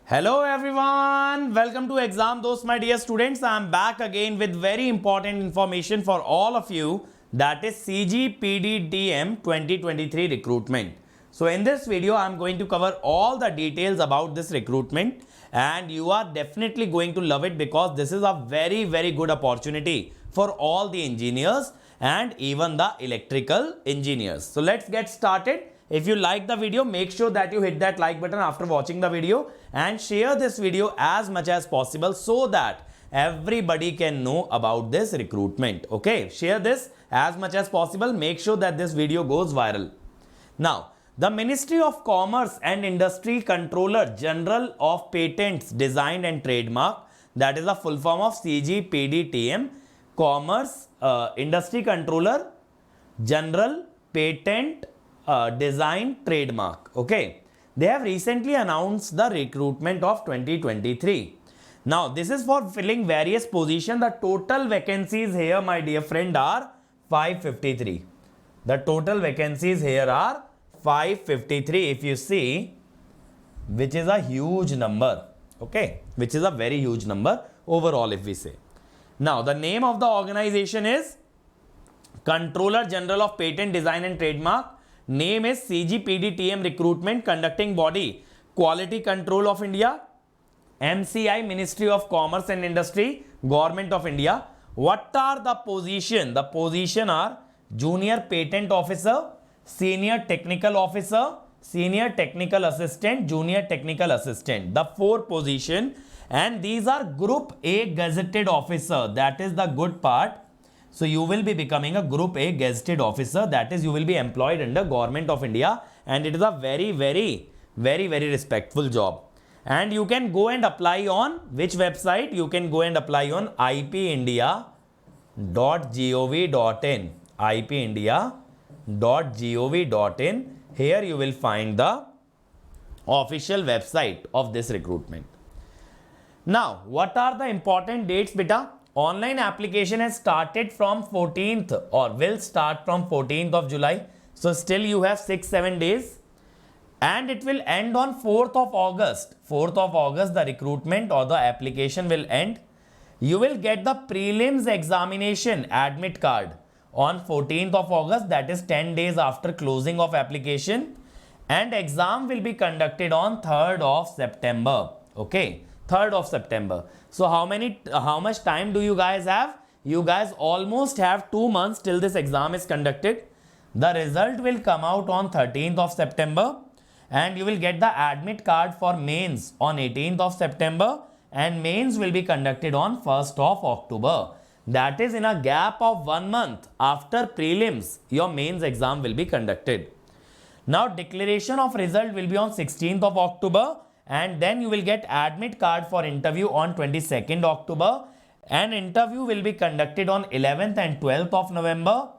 Hello everyone, welcome to Exam Dost my dear students. I am back again with very important information for all of you, that is CGPDTM 2023 recruitment. So in this video I am going to cover all the details about this recruitment and you are definitely going to love it because this is a very good opportunity for all the engineers and even the electrical engineers. So let's get started. If you like the video, make sure that you hit that like button after watching the video and share this video as much as possible so that everybody can know about this recruitment. Okay, share this as much as possible. Make sure that this video goes viral. Now, the Ministry of Commerce and Industry Controller General of Patents, Design and Trademark, that is the full form of CGPDTM, Commerce Industry Controller General Patent Design Trademark. Okay, they have recently announced the recruitment of 2023. Now this is for filling various positions. The total vacancies here, my dear friend, are 553. The total vacancies here are 553, if you see, which is a huge number. Okay, which is a very huge number overall, if we say. Now the name of the organization is Controller General of Patent, Design and Trademark. Name is CGPDTM Recruitment. Conducting body, Quality Control of India, MCI, Ministry of Commerce and Industry, Government of India. What are the position? The position are Junior Patent Officer, Senior Technical Officer, Senior Technical Assistant, Junior Technical Assistant. The 4 position, and these are Group A Gazetted Officer. That is the good part. So you will be becoming a Group A Gazetted Officer, that is you will be employed under Government of India, and it is a very respectful job. And you can go and apply on which website? You can go and apply on ipindia.gov.in, ipindia.gov.in. Here you will find the official website of this recruitment. Now, what are the important dates, beta? Online application has started from 14th or will start from 14th of July. So still you have 6-7 days and it will end on 4th of August. 4th of August the recruitment or the application will end. You will get the prelims examination admit card on 14th of August, that is 10 days after closing of application, and exam will be conducted on 3rd of September. Okay, 3rd of September. So how much time do you guys have? You guys almost have 2 months till this exam is conducted. The result will come out on 13th of September and you will get the admit card for mains on 18th of September, and mains will be conducted on 1st of October. That is in a gap of 1 month after prelims, your mains exam will be conducted. Now declaration of result will be on 16th of October. And then you will get admit card for interview on 22nd October, and interview will be conducted on 11th and 12th of November,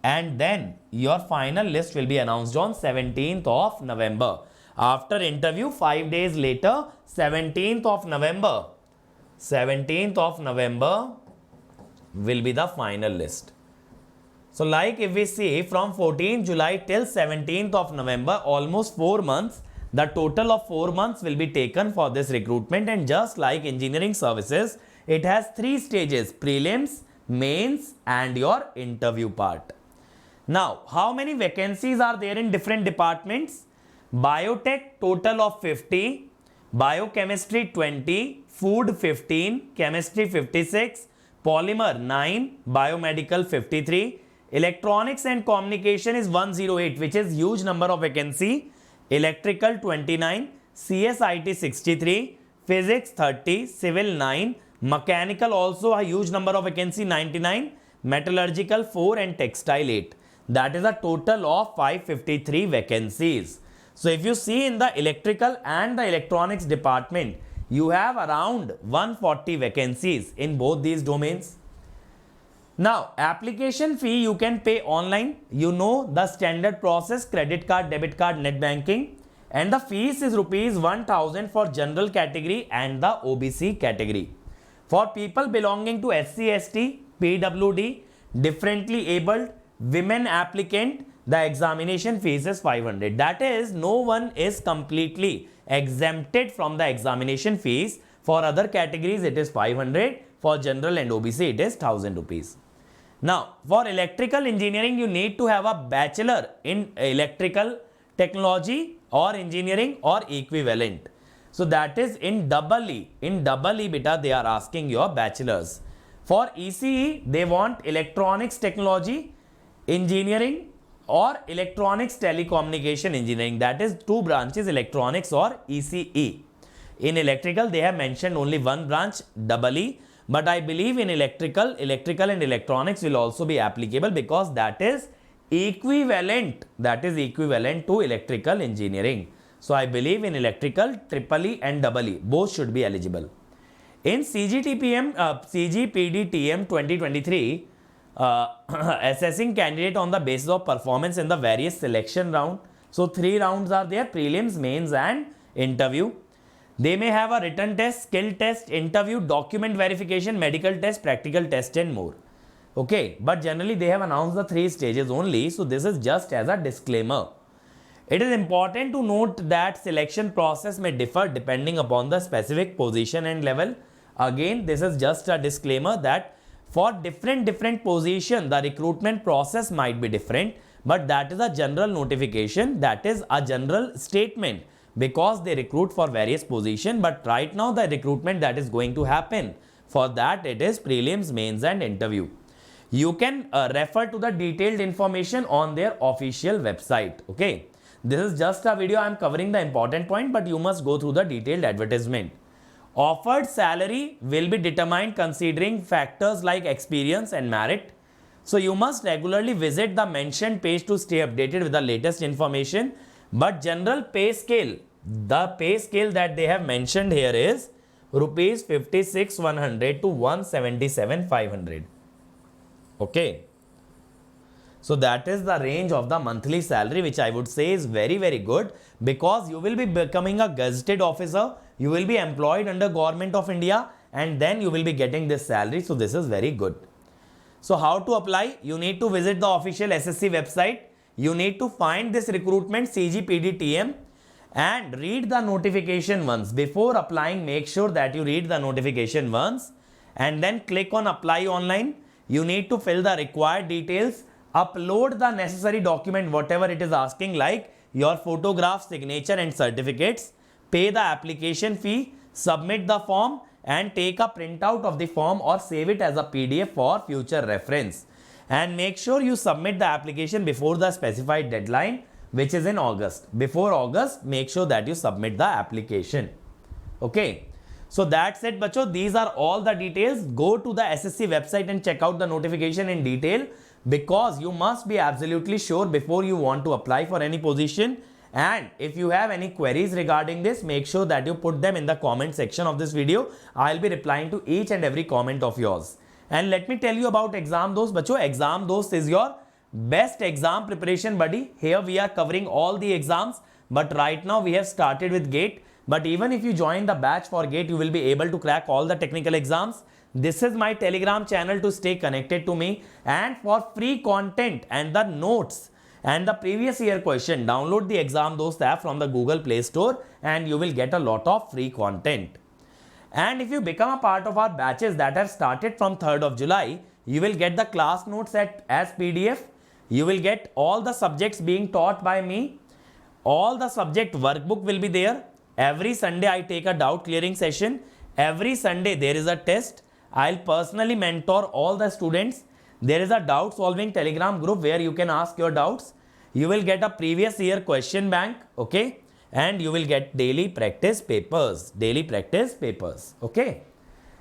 and then your final list will be announced on 17th of November. After interview, 5 days later, 17th of November will be the final list. So like if we see from 14th July till 17th of November, almost 4 months, the total of 4 months will be taken for this recruitment. And just like engineering services, it has 3 stages: prelims, mains and your interview part. Now, how many vacancies are there in different departments? Biotech total of 50, biochemistry 20, food 15, chemistry 56, polymer 9, biomedical 53, electronics and communication is 108, which is huge number of vacancy. Electrical 29, CSIT 63, Physics 30, Civil 9, Mechanical also a huge number of vacancy 99, Metallurgical 4 and Textile 8. That is a total of 553 vacancies. So if you see in the electrical and the electronics department, you have around 140 vacancies in both these domains. Now, application fee you can pay online. You know the standard process: credit card, debit card, net banking. And the fees is rupees 1000 for general category and the OBC category. For people belonging to SC, ST, PWD, differently abled, women applicant, the examination fees is 500. That is, no one is completely exempted from the examination fees. For other categories, it is 500. For general and OBC, it is 1000 rupees. Now, for electrical engineering, you need to have a bachelor in electrical technology or engineering or equivalent. So that is in double E. In double E, beta, they are asking your bachelors. For ECE, they want electronics technology, engineering or electronics telecommunication engineering. That is two branches, electronics or ECE. In electrical, they have mentioned only one branch, double E. But I believe in electrical and electronics will also be applicable because that is equivalent. That is equivalent to electrical engineering. So I believe in electrical, triple E and double E, both should be eligible. In CGPDTM 2023, assessing candidate on the basis of performance in the various selection round. So 3 rounds are there, prelims, mains and interview. They may have a written test, skill test, interview, document verification, medical test, practical test and more. Okay, but generally they have announced the 3 stages only. So this is just as a disclaimer. It is important to note that selection process may differ depending upon the specific position and level. Again, this is just a disclaimer that for different position, the recruitment process might be different, but that is a general notification, that is a general statement because they recruit for various position. But right now the recruitment that is going to happen, for that it is prelims, mains and interview. You can refer to the detailed information on their official website. Okay. This is just a video, I am covering the important point, but you must go through the detailed advertisement. Offered salary will be determined considering factors like experience and merit. So you must regularly visit the mentioned page to stay updated with the latest information. But general pay scale, the pay scale that they have mentioned here is rupees 56,100 to 177,500. Okay. So that is the range of the monthly salary, which I would say is very, very good because you will be becoming a gazetted officer. You will be employed under Government of India and then you will be getting this salary. So this is very good. So how to apply? You need to visit the official SSC website. You need to find this recruitment CGPDTM and read the notification once. Before applying, make sure that you read the notification once and then click on apply online. You need to fill the required details. Upload the necessary document, whatever it is asking, like your photograph, signature and certificates. Pay the application fee, submit the form and take a printout of the form or save it as a PDF for future reference. And make sure you submit the application before the specified deadline, which is in August. Before August, make sure that you submit the application. Okay. So that's it, bacho. These are all the details. Go to the SSC website and check out the notification in detail, because you must be absolutely sure before you want to apply for any position. And if you have any queries regarding this, make sure that you put them in the comment section of this video. I'll be replying to each and every comment of yours. And let me tell you about Exam Dost, bacho. Exam Dost is your best exam preparation buddy. Here we are covering all the exams, but right now we have started with GATE. But even if you join the batch for GATE, you will be able to crack all the technical exams. This is my Telegram channel to stay connected to me, and for free content and the notes and the previous year question, download the Exam Dost app from the Google Play Store and you will get a lot of free content. And if you become a part of our batches that have started from 3rd of July, you will get the class notes as PDF. You will get all the subjects being taught by me. All the subject workbook will be there. Every Sunday I take a doubt clearing session. Every Sunday there is a test. I'll personally mentor all the students. There is a doubt solving Telegram group where you can ask your doubts. You will get a previous year question bank, okay? And you will get daily practice papers, okay?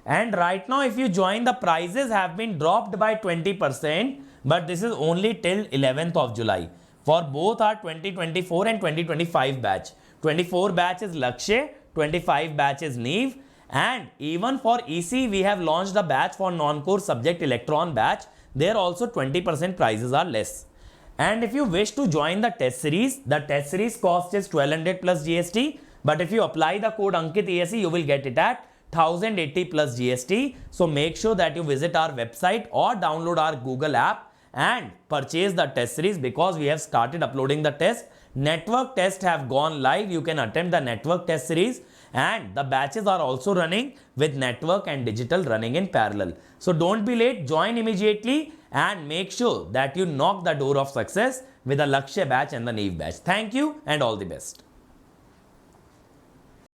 And right now, if you join, the prices have been dropped by 20%, but this is only till 11th of July. For both our 2024 and 2025 batch. 24 batch is Lakshay, 25 batch is Neve. And even for EC, we have launched a batch for non-core subject Electron batch. There also 20% prices are less. And if you wish to join the test series cost is 1200 plus GST. But if you apply the code Ankit ESE, you will get it at 1080 plus GST. So make sure that you visit our website or download our Google app and purchase the test series, because we have started uploading the test Network tests have gone live. You can attempt the network test series, and the batches are also running with network and digital running in parallel. So don't be late, join immediately and make sure that you knock the door of success with the Lakshya batch and the Neve batch. Thank you and all the best.